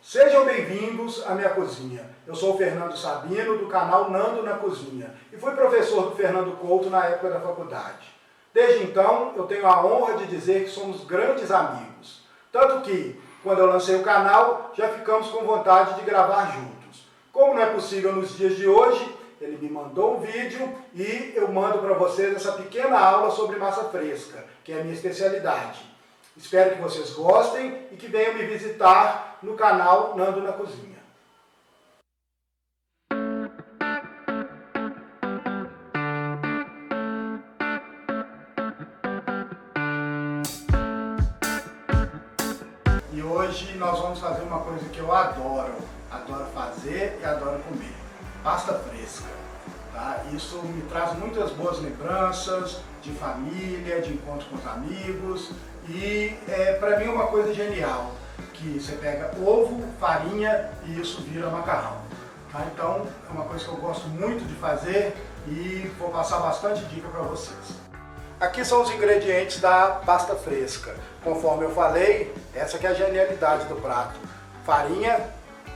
Sejam bem-vindos à minha cozinha. Eu sou o Fernando Sabino, do canal Nando na Cozinha, e fui professor do Fernando Couto na época da faculdade. Desde então, eu tenho a honra de dizer que somos grandes amigos. Tanto que, quando eu lancei o canal, já ficamos com vontade de gravar juntos. Como não é possível nos dias de hoje, ele me mandou um vídeo e eu mando para vocês essa pequena aula sobre massa fresca, que é a minha especialidade. Espero que vocês gostem e que venham me visitar no canal Nando na Cozinha. E hoje nós vamos fazer uma coisa que eu adoro fazer e adoro comer: pasta fresca. Tá? Isso me traz muitas boas lembranças de família, de encontro com os amigos, e para mim é uma coisa genial, que você pega ovo, farinha e isso vira macarrão. Tá? Então é uma coisa que eu gosto muito de fazer e vou passar bastante dica para vocês. Aqui são os ingredientes da pasta fresca. Conforme eu falei, essa que é a genialidade do prato: farinha,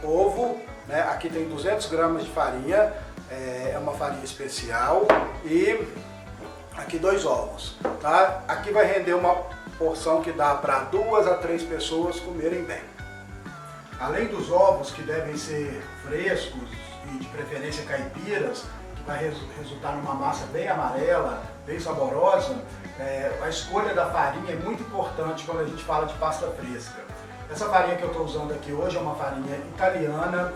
ovo, né? Aqui tem 200 gramas de farinha, é uma farinha especial, e aqui 2 ovos. Tá? Aqui vai render uma porção que dá para 2 a 3 pessoas comerem bem. Além dos ovos, que devem ser frescos e de preferência caipiras, que vai resultar numa massa bem amarela, bem saborosa, a escolha da farinha é muito importante quando a gente fala de pasta fresca. Essa farinha que eu estou usando aqui hoje é uma farinha italiana,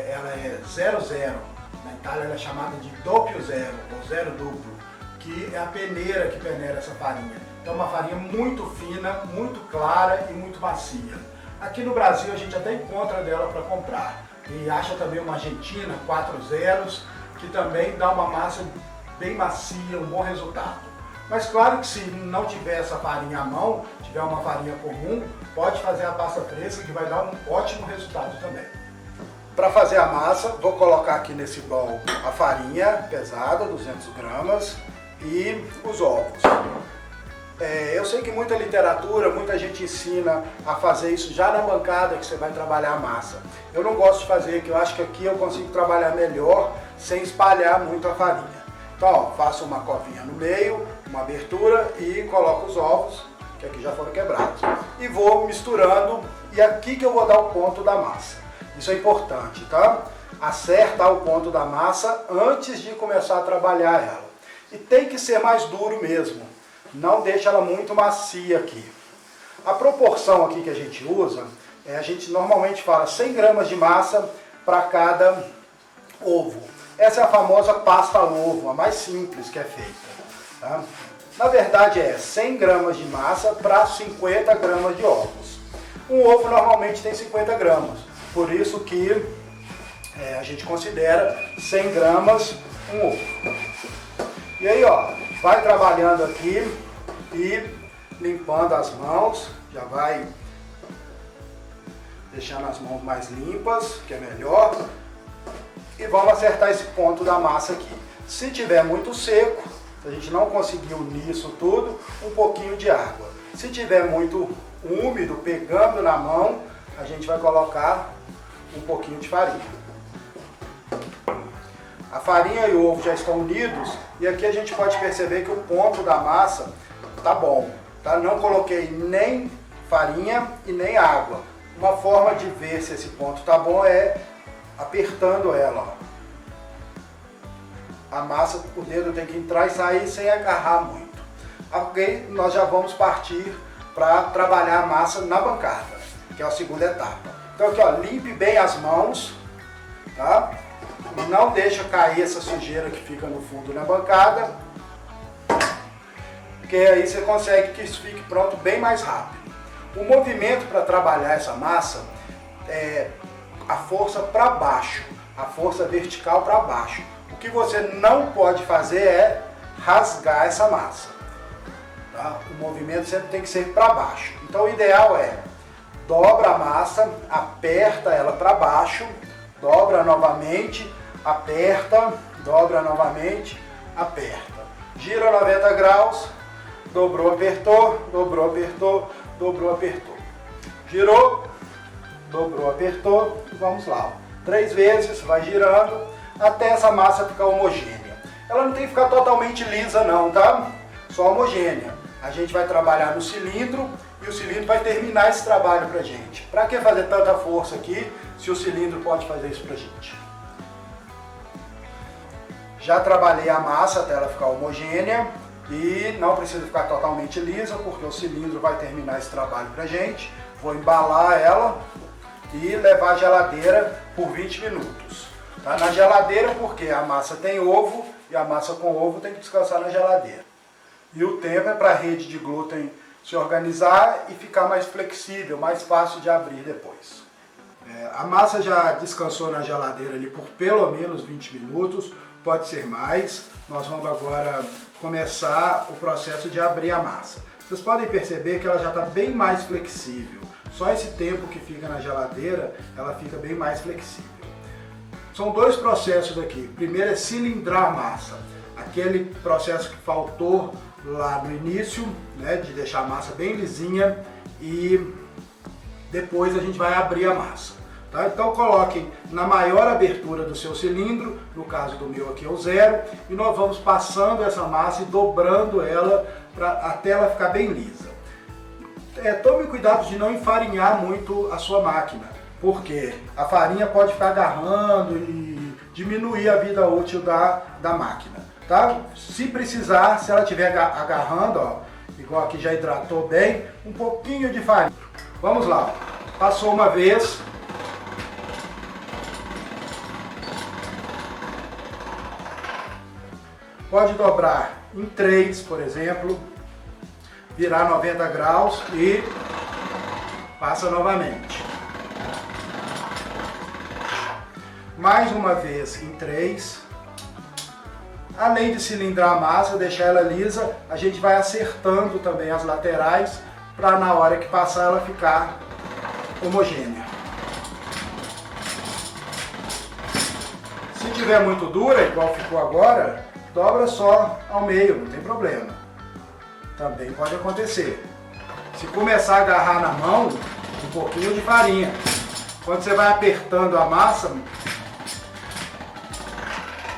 ela é 00. Na Itália ela é chamada de doppio zero, ou zero duplo, que é a peneira que peneira essa farinha. Então é uma farinha muito fina, muito clara e muito macia. Aqui no Brasil a gente até encontra dela para comprar. E acha também uma Argentina 4 zeros, que também dá uma massa bem macia, um bom resultado. Mas claro que se não tiver essa farinha à mão, tiver uma farinha comum, pode fazer a pasta fresca, que vai dar um ótimo resultado também. Para fazer a massa, vou colocar aqui nesse bowl a farinha pesada, 200 gramas, e os ovos. Eu sei que muita literatura, muita gente ensina a fazer isso já na bancada que você vai trabalhar a massa. Eu não gosto de fazer, porque eu acho que aqui eu consigo trabalhar melhor sem espalhar muito a farinha. Então, ó, faço uma covinha no meio, uma abertura, e coloco os ovos, que aqui já foram quebrados. E vou misturando, e aqui que eu vou dar o ponto da massa. Isso é importante, tá? Acertar o ponto da massa antes de começar a trabalhar ela. E tem que ser mais duro mesmo. Não deixa ela muito macia aqui. A proporção aqui que a gente usa, a gente normalmente fala 100 gramas de massa para cada ovo. Essa é a famosa pasta ao ovo, a mais simples que é feita. Tá? Na verdade é 100 gramas de massa para 50 gramas de ovos. Um ovo normalmente tem 50 gramas. Por isso que a gente considera 100 gramas um ovo. E aí, ó, vai trabalhando aqui e limpando as mãos. Já vai deixando as mãos mais limpas, que é melhor. E vamos acertar esse ponto da massa aqui. Se tiver muito seco, se a gente não conseguir unir isso tudo, um pouquinho de água. Se tiver muito úmido, pegando na mão, a gente vai colocar um pouquinho de farinha. A farinha e o ovo já estão unidos, e aqui a gente pode perceber que o ponto da massa tá bom. Tá? Não coloquei nem farinha e nem água. Uma forma de ver se esse ponto tá bom é apertando ela. Ó. A massa, o dedo tem que entrar e sair sem agarrar muito. Ok, nós já vamos partir para trabalhar a massa na bancada, que é a segunda etapa. Então aqui, ó, limpe bem as mãos, tá? Não deixa cair essa sujeira que fica no fundo na bancada, porque aí você consegue que isso fique pronto bem mais rápido. O movimento para trabalhar essa massa é a força para baixo, a força vertical para baixo. O que você não pode fazer é rasgar essa massa. Tá? O movimento sempre tem que ser para baixo. Então o ideal é: dobra a massa, aperta ela para baixo, dobra novamente, aperta, dobra novamente, aperta. Gira 90 graus, dobrou, apertou, dobrou, apertou, dobrou, apertou. Girou, dobrou, apertou, vamos lá. 3 vezes, vai girando, até essa massa ficar homogênea. Ela não tem que ficar totalmente lisa não, tá? Só homogênea. A gente vai trabalhar no cilindro e o cilindro vai terminar esse trabalho pra gente. Pra que fazer tanta força aqui, se o cilindro pode fazer isso pra gente? Já trabalhei a massa até ela ficar homogênea e não precisa ficar totalmente lisa, porque o cilindro vai terminar esse trabalho pra gente. Vou embalar ela e levar à geladeira por 20 minutos. Tá? Na geladeira porque a massa tem ovo e a massa com ovo tem que descansar na geladeira. E o tempo é para a rede de glúten se organizar e ficar mais flexível, mais fácil de abrir depois. A massa já descansou na geladeira ali por pelo menos 20 minutos, pode ser mais. Nós vamos agora começar o processo de abrir a massa. Vocês podem perceber que ela já está bem mais flexível. Só esse tempo que fica na geladeira, ela fica bem mais flexível. São 2 processos aqui. Primeiro é cilindrar a massa. Aquele processo que faltou lá no início, né, de deixar a massa bem lisinha, e depois a gente vai abrir a massa. Tá? Então coloquem na maior abertura do seu cilindro, no caso do meu aqui é o 0, e nós vamos passando essa massa e dobrando ela até ela ficar bem lisa. Tome cuidado de não enfarinhar muito a sua máquina, porque a farinha pode ficar agarrando e diminuir a vida útil da máquina. Tá? Se precisar, se ela estiver agarrando, ó, igual aqui já hidratou bem, um pouquinho de farinha. Vamos lá, passou uma vez. Pode dobrar em 3, por exemplo, virar 90 graus e passa novamente. Mais uma vez em 3. Além de cilindrar a massa, deixar ela lisa, a gente vai acertando também as laterais para na hora que passar ela ficar homogênea. Se tiver muito dura, igual ficou agora, dobra só ao meio, não tem problema. Também pode acontecer. Se começar a agarrar na mão, um pouquinho de farinha. Quando você vai apertando a massa,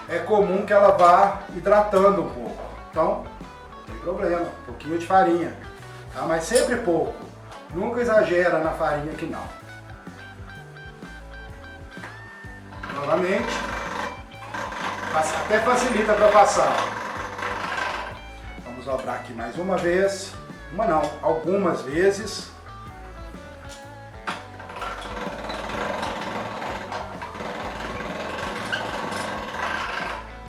é comum que ela vá hidratando um pouco. Então, não tem problema, um pouquinho de farinha. Tá? Mas sempre pouco. Nunca exagera na farinha que não. Novamente. Até facilita para passar. Vamos dobrar aqui mais uma vez. Uma não, algumas vezes.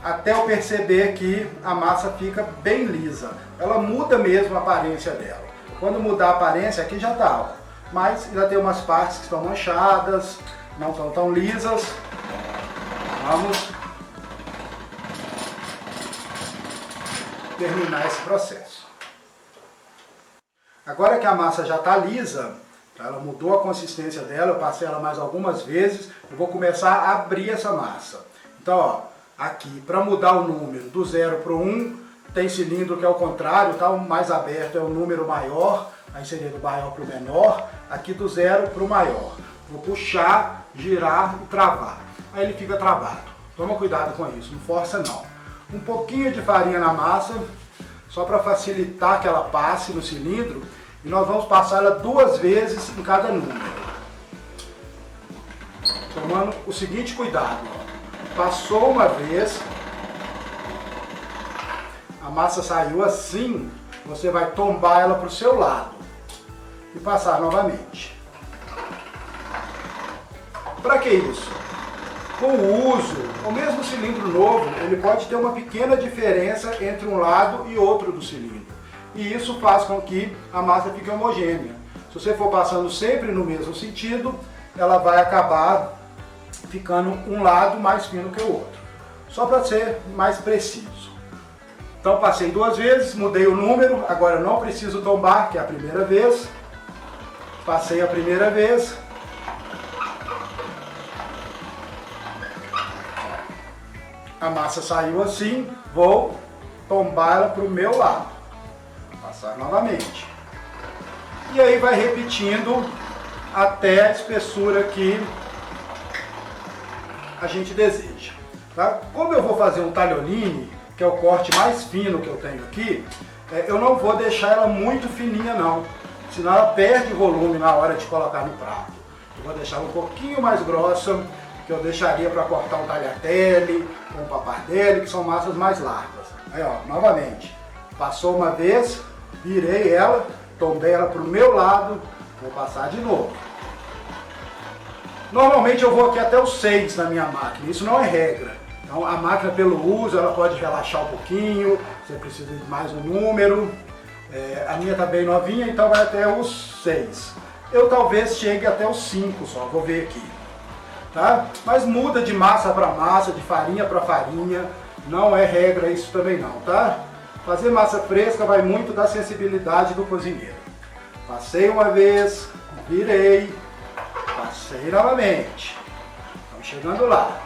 Até eu perceber que a massa fica bem lisa. Ela muda mesmo a aparência dela. Quando mudar a aparência, aqui já está, ó. Mas ainda tem umas partes que estão manchadas, não estão tão lisas. Vamos terminar esse processo. Agora que a massa já está lisa, ela mudou a consistência dela, eu passei ela mais algumas vezes, eu vou começar a abrir essa massa. Então, ó, aqui, para mudar o número do 0 para o 1, tem cilindro que é o contrário, tá? O mais aberto é o número maior, aí seria do maior para o menor, aqui do 0 para o maior. Vou puxar, girar e travar. Aí ele fica travado. Toma cuidado com isso, não força não. Um pouquinho de farinha na massa, só para facilitar que ela passe no cilindro, e nós vamos passar ela 2 vezes em cada número. Tomando o seguinte cuidado, ó. Passou uma vez, a massa saiu assim, você vai tombar ela para o seu lado e passar novamente. Para que isso? Com o uso, o mesmo cilindro novo, ele pode ter uma pequena diferença entre um lado e outro do cilindro. E isso faz com que a massa fique homogênea. Se você for passando sempre no mesmo sentido, ela vai acabar ficando um lado mais fino que o outro. Só para ser mais preciso. Então passei 2 vezes, mudei o número, agora eu não preciso tombar, que é a primeira vez. Passei a primeira vez. A massa saiu assim, vou tombar ela para o meu lado. Passar novamente. E aí vai repetindo até a espessura que a gente deseja. Tá? Como eu vou fazer um tagliolini, que é o corte mais fino que eu tenho aqui, eu não vou deixar ela muito fininha não, senão ela perde volume na hora de colocar no prato. Eu vou deixar um pouquinho mais grossa, que eu deixaria para cortar um tagliatelle, um pappardelle, que são massas mais largas. Aí ó, novamente, passou uma vez, virei ela, tombei ela para o meu lado, vou passar de novo. Normalmente eu vou aqui até os 6 na minha máquina, isso não é regra. Então a máquina pelo uso, ela pode relaxar um pouquinho, você precisa de mais um número. A minha está bem novinha, então vai até os 6. Eu talvez chegue até os 5 só, vou ver aqui. Tá? Mas muda de massa para massa, de farinha para farinha, não é regra isso também não, tá? Fazer massa fresca vai muito da sensibilidade do cozinheiro. Passei uma vez, virei, passei novamente. Estamos chegando lá.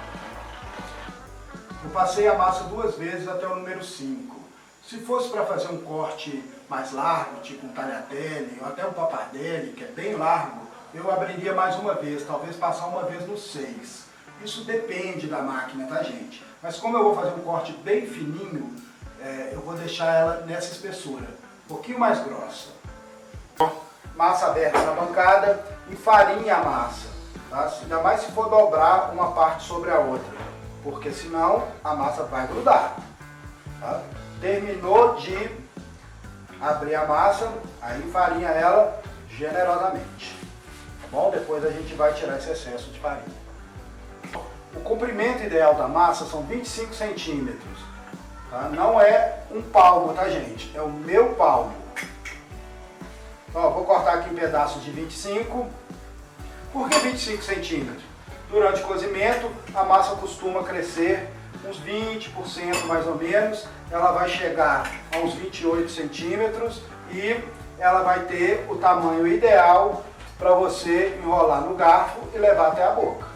Eu passei a massa 2 vezes até o número 5. Se fosse para fazer um corte mais largo, tipo um tagliatelle ou até um pappardelle, que é bem largo, eu abriria mais uma vez, talvez passar uma vez no 6. Isso depende da máquina, tá gente? Mas como eu vou fazer um corte bem fininho, eu vou deixar ela nessa espessura, um pouquinho mais grossa. Massa aberta na bancada, enfarinha a massa, tá? Ainda mais se for dobrar uma parte sobre a outra, porque senão a massa vai grudar. Tá? Terminou de abrir a massa, aí enfarinha ela generosamente. Tá bom? Depois a gente vai tirar esse excesso de farinha. O comprimento ideal da massa são 25 centímetros. Tá? Não é um palmo, tá gente? É o meu palmo. Então, vou cortar aqui em pedaços de 25. Por que 25 centímetros? Durante o cozimento, a massa costuma crescer uns 20% mais ou menos. Ela vai chegar a uns 28 centímetros e ela vai ter o tamanho ideal para você enrolar no garfo e levar até a boca.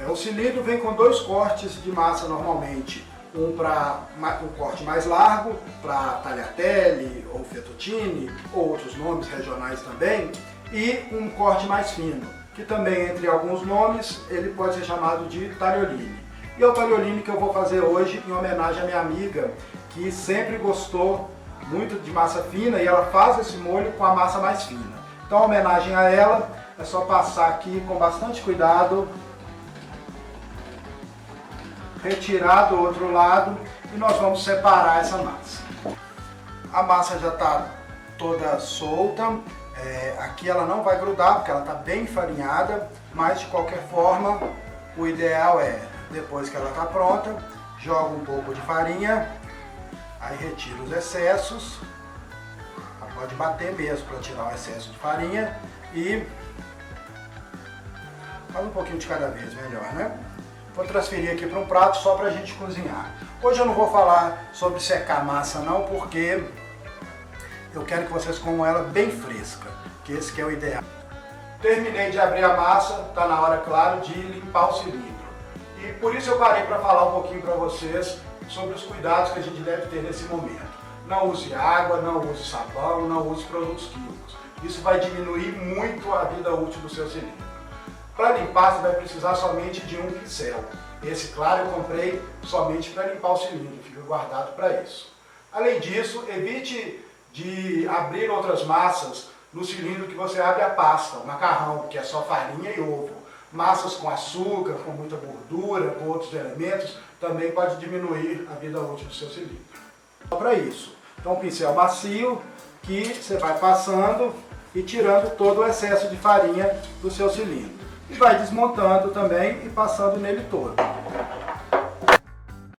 O cilindro vem com 2 cortes de massa normalmente. Um para um corte mais largo, para tagliatelle ou fettuccine, ou outros nomes regionais também, e um corte mais fino, que também, entre alguns nomes, ele pode ser chamado de tagliolini. E é o tagliolini que eu vou fazer hoje em homenagem à minha amiga, que sempre gostou muito de massa fina e ela faz esse molho com a massa mais fina. Então, em homenagem a ela, é só passar aqui com bastante cuidado, retirar do outro lado e nós vamos separar essa massa. A massa já está toda solta. Aqui ela não vai grudar porque ela está bem enfarinhada, mas de qualquer forma o ideal é, depois que ela está pronta, joga um pouco de farinha, aí retira os excessos, pode bater mesmo para tirar o excesso de farinha e faz um pouquinho de cada vez, melhor, né? Vou transferir aqui para um prato só para a gente cozinhar. Hoje eu não vou falar sobre secar a massa não, porque eu quero que vocês comam ela bem fresca, que esse que é o ideal. Terminei de abrir a massa, está na hora, claro, de limpar o cilindro. E por isso eu parei para falar um pouquinho para vocês sobre os cuidados que a gente deve ter nesse momento. Não use água, não use sabão, não use produtos químicos. Isso vai diminuir muito a vida útil do seu cilindro. Para limpar, você vai precisar somente de um pincel. Esse, claro, eu comprei somente para limpar o cilindro, fica guardado para isso. Além disso, evite de abrir outras massas no cilindro que você abre a pasta, o macarrão, que é só farinha e ovo. Massas com açúcar, com muita gordura, com outros elementos, também pode diminuir a vida útil do seu cilindro. Só para isso. Então, um pincel macio que você vai passando e tirando todo o excesso de farinha do seu cilindro. E vai desmontando também e passando nele todo.